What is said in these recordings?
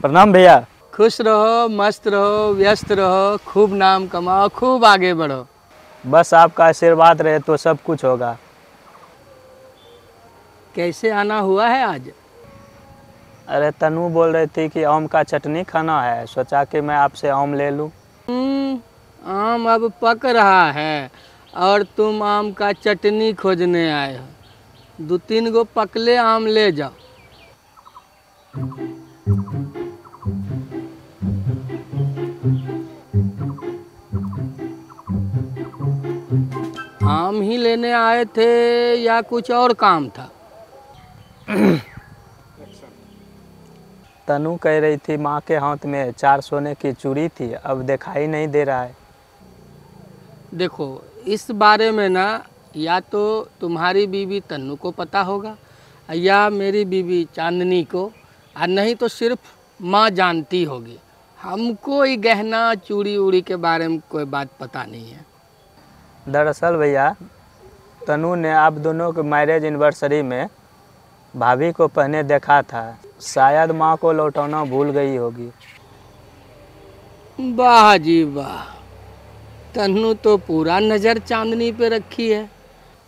प्रणाम भैया। खुश रहो, मस्त रहो, व्यस्त रहो, खूब नाम कमाओ, खूब आगे बढ़ो। बस आपका आशीर्वाद रहे तो सब कुछ होगा। कैसे आना हुआ है आज? अरे तनु बोल रही थी कि आम का चटनी खाना है, सोचा कि मैं आपसे आम ले लूं। आम अब पक रहा है और तुम आम का चटनी खोजने आए हो। 2-3 गो पकले आम ले जाओ। आम ही लेने आए थे या कुछ और काम था? तनु कह रही थी माँ के हाथ में 4 सोने की चूड़ी थी, अब दिखाई नहीं दे रहा है। देखो, इस बारे में ना या तो तुम्हारी बीवी तन्नू को पता होगा या मेरी बीवी चांदनी को, और नहीं तो सिर्फ माँ जानती होगी। हमको ये गहना चूड़ी उड़ी के बारे में कोई बात पता नहीं है। दरअसल भैया, तनु ने आप दोनों के मैरिज एनिवर्सरी में भाभी को पहने देखा था, शायद माँ को लौटाना भूल गई होगी। वाह जी वाह, तन्नू तो पूरा नज़र चांदनी पे रखी है।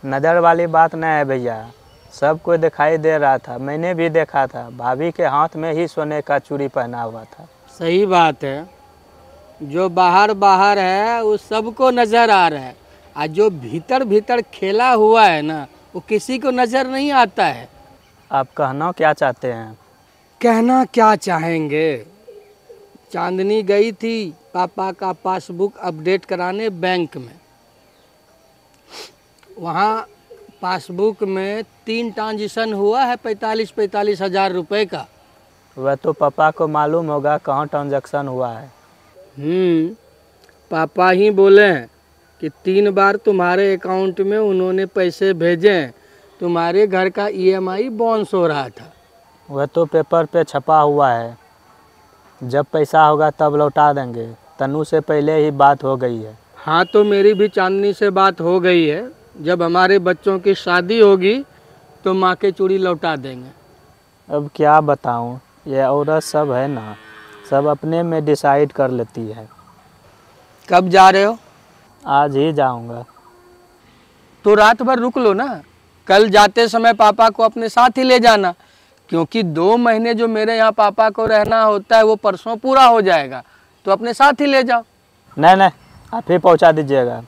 नज़र वाली बात नहीं है भैया, सबको दिखाई दे रहा था, मैंने भी देखा था। भाभी के हाथ में ही सोने का चूड़ी पहना हुआ था। सही बात है, जो बाहर बाहर है वो सबको नज़र आ रहा है, और जो भीतर भीतर खेला हुआ है ना, वो किसी को नज़र नहीं आता है। आप कहना क्या चाहते हैं? कहना क्या चाहेंगे, चांदनी गई थी पापा का पासबुक अपडेट कराने बैंक में। वहाँ पासबुक में 3 ट्रांजेक्शन हुआ है 45 हज़ार रुपये का। वह तो पापा को मालूम होगा कहाँ ट्रांजैक्शन हुआ है। पापा ही बोले हैं कि 3 बार तुम्हारे अकाउंट में उन्होंने पैसे भेजे हैं। तुम्हारे घर का EMI बाउंस हो रहा था। वह तो पेपर पे छपा हुआ है, जब पैसा होगा तब लौटा देंगे। तनु से पहले ही बात हो गई है। हाँ, तो मेरी भी चांदनी से बात हो गई है। जब हमारे बच्चों की शादी होगी तो माँ के चूड़ी लौटा देंगे। अब क्या बताऊँ, ये औरत सब है ना, सब अपने में डिसाइड कर लेती है। कब जा रहे हो? आज ही जाऊंगा। तो रात भर रुक लो ना, कल जाते समय पापा को अपने साथ ही ले जाना, क्योंकि 2 महीने जो मेरे यहाँ पापा को रहना होता है वो परसों पूरा हो जाएगा, तो अपने साथ ही ले जाओ। नहीं, आप ही पहुँचा दीजिएगा।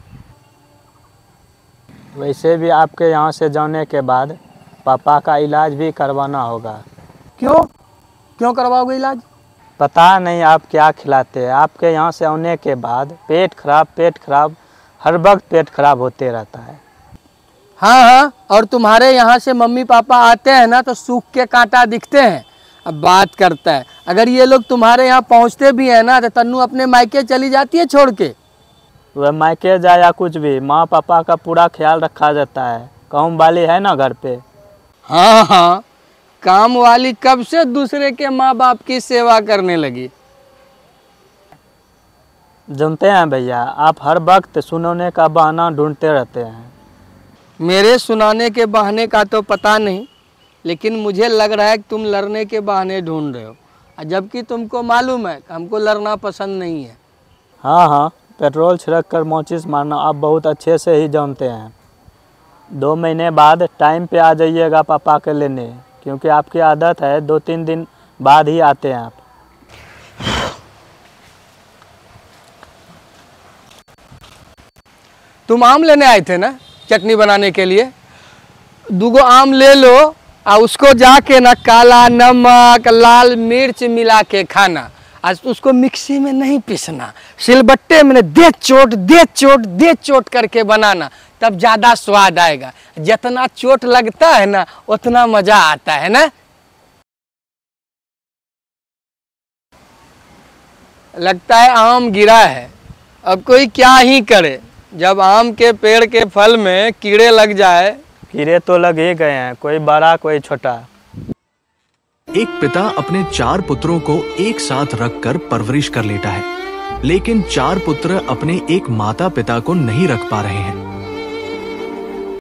वैसे भी आपके यहाँ से जाने के बाद पापा का इलाज भी करवाना होगा। क्यों करवाओगे इलाज? पता नहीं आप क्या खिलाते हैं। आपके यहाँ से आने के बाद पेट खराब, हर वक्त पेट खराब होते रहता है। हाँ, और तुम्हारे यहाँ से मम्मी पापा आते हैं ना तो सूख के कांटा दिखते हैं। अब बात करता है, अगर ये लोग तुम्हारे यहाँ पहुँचते भी हैं ना तो तन्नू अपने मायके चली जाती है छोड़ के। वह मायके जाए या कुछ भी, माँ पापा का पूरा ख्याल रखा जाता है। काम वाली है ना घर पे। हाँ, काम वाली कब से दूसरे के माँ बाप की सेवा करने लगी। जानते हैं भैया, आप हर वक्त सुनाने का बहाना ढूंढते रहते हैं। मेरे सुनाने के बहाने का तो पता नहीं, लेकिन मुझे लग रहा है कि तुम लड़ने के बहाने ढूंढ रहे हो, जबकि तुमको मालूम है कि हमको लड़ना पसंद नहीं है। हाँ, पेट्रोल छिड़क कर माचिस मारना आप बहुत अच्छे से ही जानते हैं। 2 महीने बाद टाइम पे आ जाइएगा पापा के लेने, क्योंकि आपकी आदत है 2-3 दिन बाद ही आते हैं आप। तुम आम लेने आए थे ना चटनी बनाने के लिए? 2 गो आम ले लो और उसको जाके ना काला नमक लाल मिर्च मिला के खाना। आज उसको मिक्सी में नहीं पीसना, सिलबट्टे में दे चोट करके बनाना, तब ज़्यादा स्वाद आएगा। जितना चोट लगता है ना उतना मज़ा आता है ना। लगता है आम गिरा है, अब कोई क्या ही करे। जब आम के पेड़ के फल में कीड़े लग जाए। कीड़े तो लग ही गए हैं, कोई बड़ा कोई छोटा। एक पिता अपने 4 पुत्रों को एक साथ रखकर परवरिश कर लेता है, लेकिन 4 पुत्र अपने एक माता पिता को नहीं रख पा रहे हैं।